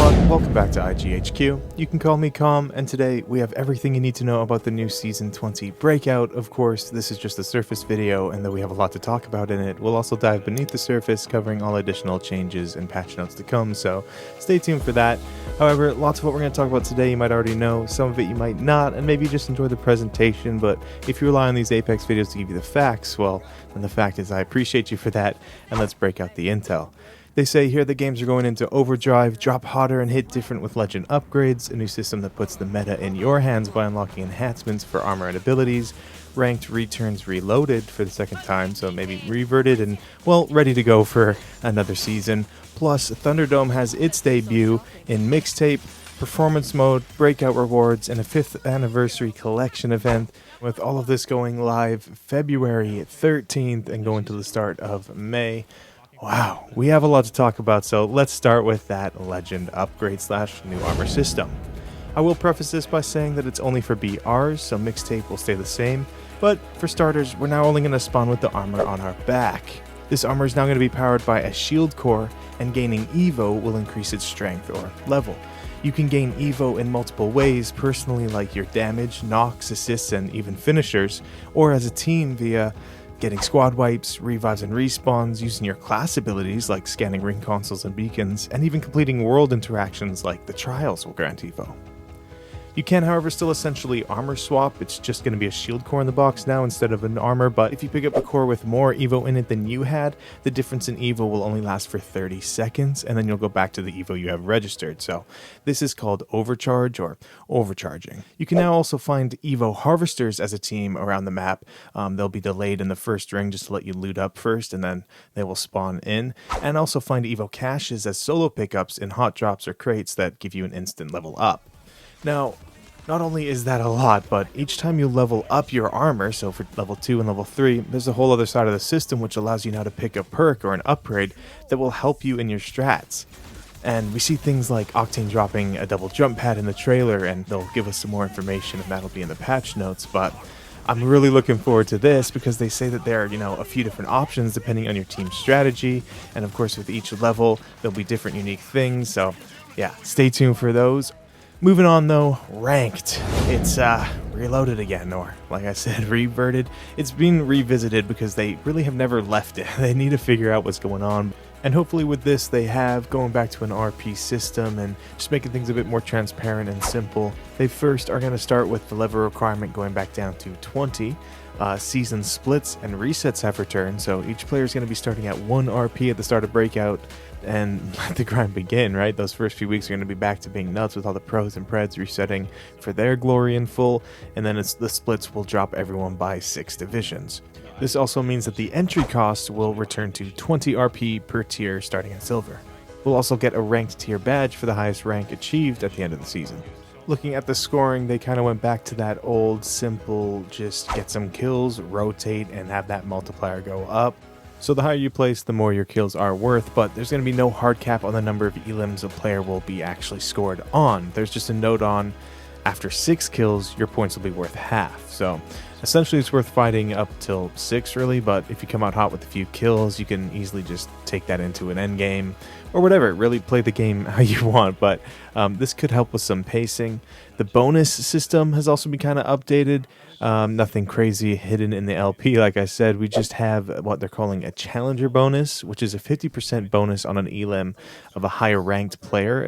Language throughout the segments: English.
everyone, welcome back to IGHQ. You can call me COMM, and today we have everything you need to know about the new Season 20 Breakout. Of course, this is just a surface video, and though we have a lot to talk about in it, we'll also dive beneath the surface, covering all additional changes and patch notes to come, so stay tuned for that. However, lots of what we're going to talk about today you might already know, some of it you might not, and maybe just enjoy the presentation, but if you rely on these Apex videos to give you the facts, well, then the fact is I appreciate you for that, and let's break out the intel. They say here the games are going into overdrive, drop hotter and hit different with legend upgrades, a new system that puts the meta in your hands by unlocking enhancements for armor and abilities, ranked returns reloaded for the second time, so maybe reverted and, well, ready to go for another season. Plus, Thunderdome has its debut in mixtape, performance mode, breakout rewards, and a 5th anniversary collection event, with all of this going live February 13th and going to the start of May. Wow, we have a lot to talk about, so let's start with that legend upgrade / new armor system. I will preface this by saying that it's only for BRs, so mixtape will stay the same, but for starters, we're now only going to spawn with the armor on our back. This armor is now going to be powered by a shield core, and gaining Evo will increase its strength or level. You can gain Evo in multiple ways, personally like your damage, knocks, assists, and even finishers, or as a team via getting squad wipes, revives and respawns, using your class abilities like scanning ring consoles and beacons, and even completing world interactions like the trials will grant Evo. You can, however, still essentially armor swap. It's just going to be a shield core in the box now instead of an armor, but if you pick up a core with more Evo in it than you had, the difference in Evo will only last for 30 seconds, and then you'll go back to the Evo you have registered. So this is called overcharge or overcharging. You can now also find Evo harvesters as a team around the map. They'll be delayed in the first ring just to let you loot up first, and then they will spawn in. And also find Evo caches as solo pickups in hot drops or crates that give you an instant level up. Now, not only is that a lot, but each time you level up your armor, so for level 2 and level 3, there's a whole other side of the system which allows you now to pick a perk or an upgrade that will help you in your strats. And we see things like Octane dropping a double jump pad in the trailer, and they'll give us some more information, and that'll be in the patch notes, but I'm really looking forward to this because they say that there are, a few different options depending on your team's strategy, and of course with each level, there'll be different unique things, so yeah, stay tuned for those. Moving on though, ranked. It's reloaded again, or like I said, reverted. It's been revisited because they really have never left it. They need to figure out what's going on. And hopefully with this they have going back to an RP system and just making things a bit more transparent and simple. They first are going to start with the level requirement going back down to 20. Season splits and resets have returned, so each player is going to be starting at 1 RP at the start of Breakout and let the grind begin, right? Those first few weeks are going to be back to being nuts with all the pros and preds resetting for their glory in full, and then the splits will drop everyone by 6 divisions. This also means that the entry cost will return to 20 RP per tier starting at silver. We'll also get a ranked tier badge for the highest rank achieved at the end of the season. Looking at the scoring, they kind of went back to that old, simple, just get some kills, rotate, and have that multiplier go up. So the higher you place, the more your kills are worth, but there's going to be no hard cap on the number of elims a player will be actually scored on. There's just a note on, after 6 kills, your points will be worth half. So essentially it's worth fighting up till 6 really, but if you come out hot with a few kills, you can easily just take that into an end game or whatever, really play the game how you want, but this could help with some pacing. The bonus system has also been kind of updated. Nothing crazy hidden in the LP, like I said. We just have what they're calling a challenger bonus, which is a 50% bonus on an elim of a higher ranked player,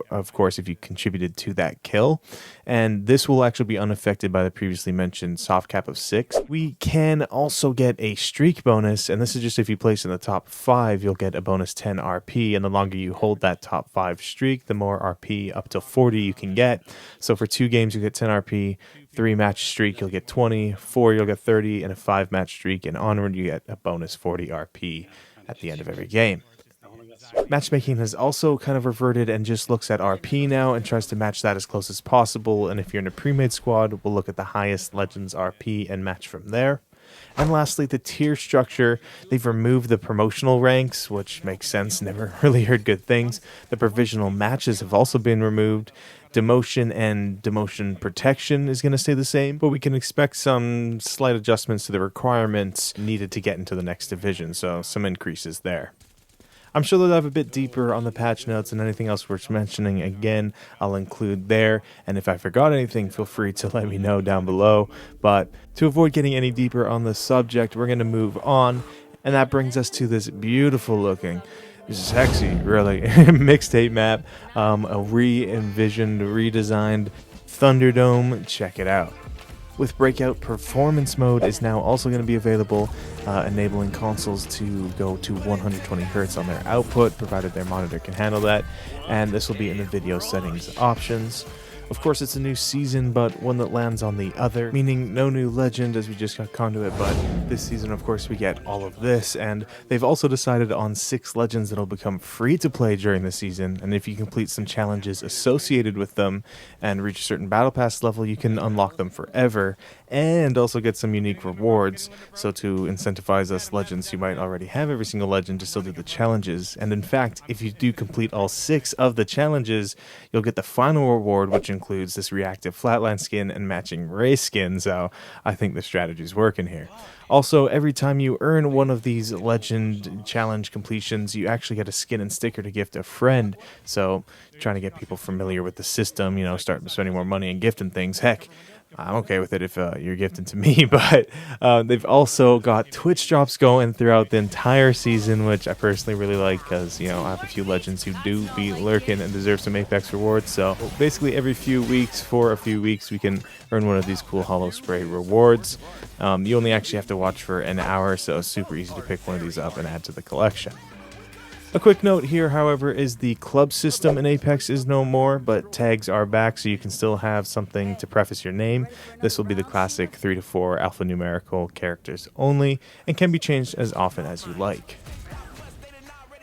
of course if you contributed to that kill, and this will actually be unaffected by the previously mentioned soft cap of 6. We can also get a streak bonus, and this is just if you place in the top 5, you'll get a bonus 10 RP, and the longer you hold that top 5 streak, the more RP up to 40 you can get. So for 2 games you get 10 RP, 3 match streak you'll get 20, 4 you'll get 30, and a 5 match streak and onward you get a bonus 40 RP at the end of every game. Matchmaking has also kind of reverted and just looks at RP now and tries to match that as close as possible, and if you're in a pre-made squad, we'll look at the highest Legends RP and match from there. And lastly, the tier structure. They've removed the promotional ranks, which makes sense, never really heard good things. The provisional matches have also been removed. Demotion and demotion protection is going to stay the same, but we can expect some slight adjustments to the requirements needed to get into the next division, so some increases there. I'm sure they'll dive a bit deeper on the patch notes and anything else worth mentioning. Again, I'll include there, and if I forgot anything, feel free to let me know down below. But to avoid getting any deeper on the subject, we're going to move on, and that brings us to this beautiful looking, sexy, really, mixtape map, a re-envisioned, redesigned Thunderdome. Check it out. With Breakout, Performance Mode is now also going to be available, enabling consoles to go to 120 Hz on their output, provided their monitor can handle that, and this will be in the video settings options. Of course, it's a new season, but one that lands on the other, meaning no new legend as we just got Conduit, but this season, of course, we get all of this, and they've also decided on 6 legends that'll become free to play during the season, and if you complete some challenges associated with them and reach a certain battle pass level, you can unlock them forever, and also get some unique rewards. So to incentivize us legends who might already have every single legend to still do the challenges, and in fact, if you do complete all 6 of the challenges, you'll get the final reward, which includes this reactive flatline skin and matching race skin, so I think the strategy's working here. Also, every time you earn one of these legend challenge completions, you actually get a skin and sticker to gift a friend, so trying to get people familiar with the system, you know, start spending more money and gifting things. Heck, I'm okay with it if you're gifting to me, but they've also got Twitch drops going throughout the entire season, which I personally really like because, you know, I have a few legends who do be lurking and deserve some Apex rewards. So basically every few weeks, for a few weeks, we can earn one of these cool hollow spray rewards. You only actually have to watch for an hour, so it's super easy to pick one of these up and add to the collection. A quick note here, however, is the club system in Apex is no more, but tags are back, so you can still have something to preface your name. This will be the classic 3 to 4 alphanumerical characters only, and can be changed as often as you like.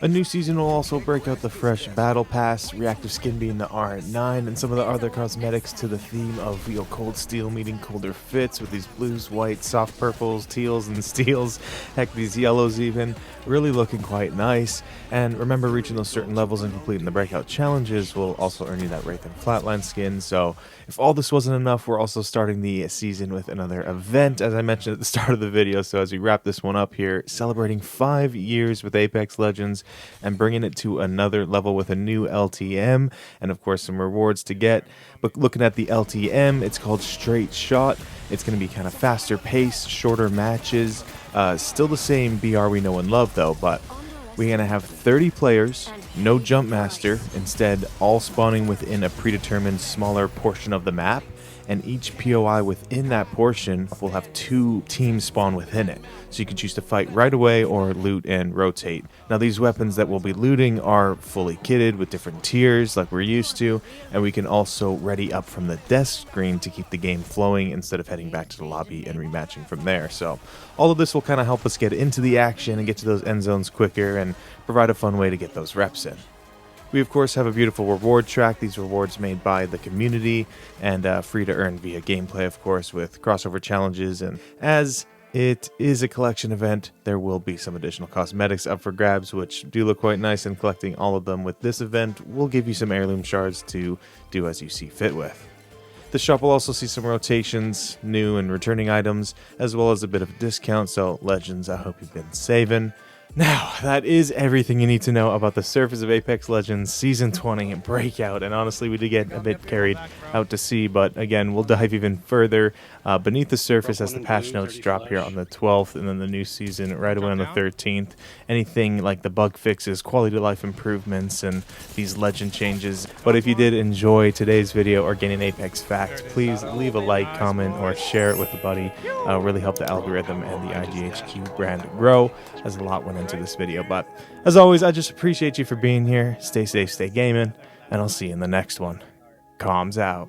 A new season will also break out the fresh Battle Pass, reactive skin being the R9, and some of the other cosmetics to the theme of cold steel meeting colder fits with these blues, whites, soft purples, teals, and steels, heck, these yellows even, really looking quite nice. And remember, reaching those certain levels and completing the Breakout challenges will also earn you that Wraith and Flatline skin, so if all this wasn't enough, we're also starting the season with another event, as I mentioned at the start of the video, so as we wrap this one up here, celebrating 5 years with Apex Legends, and bringing it to another level with a new LTM, and of course some rewards to get. But looking at the LTM, it's called Straight Shot. It's going to be kind of faster paced, shorter matches, still the same BR we know and love though, but we're going to have 30 players, no jump master, instead all spawning within a predetermined smaller portion of the map, and each POI within that portion will have 2 teams spawn within it. So you can choose to fight right away or loot and rotate. Now these weapons that we'll be looting are fully kitted with different tiers like we're used to, and we can also ready up from the desk screen to keep the game flowing instead of heading back to the lobby and rematching from there. So all of this will kind of help us get into the action and get to those end zones quicker and provide a fun way to get those reps in. We of course have a beautiful reward track, these rewards made by the community and free to earn via gameplay of course with crossover challenges, and as it is a collection event, there will be some additional cosmetics up for grabs which do look quite nice, and collecting all of them with this event will give you some heirloom shards to do as you see fit with. The shop will also see some rotations, new and returning items, as well as a bit of a discount, so legends, I hope you've been saving. Now, that is everything you need to know about the surface of Apex Legends Season 20 Breakout, and honestly we did get a bit carried out to sea, but again, we'll dive even further beneath the surface as the patch notes drop here on the 12th, and then the new season right away on the 13th. Anything like the bug fixes, quality of life improvements, and these legend changes. But if you did enjoy today's video or gain an Apex fact, please leave a like, comment, or share it with a buddy. Really help the algorithm and the IGHQ brand grow, as a lot went into this video. But as always, I just appreciate you for being here. Stay safe, stay gaming, and I'll see you in the next one. Comms out.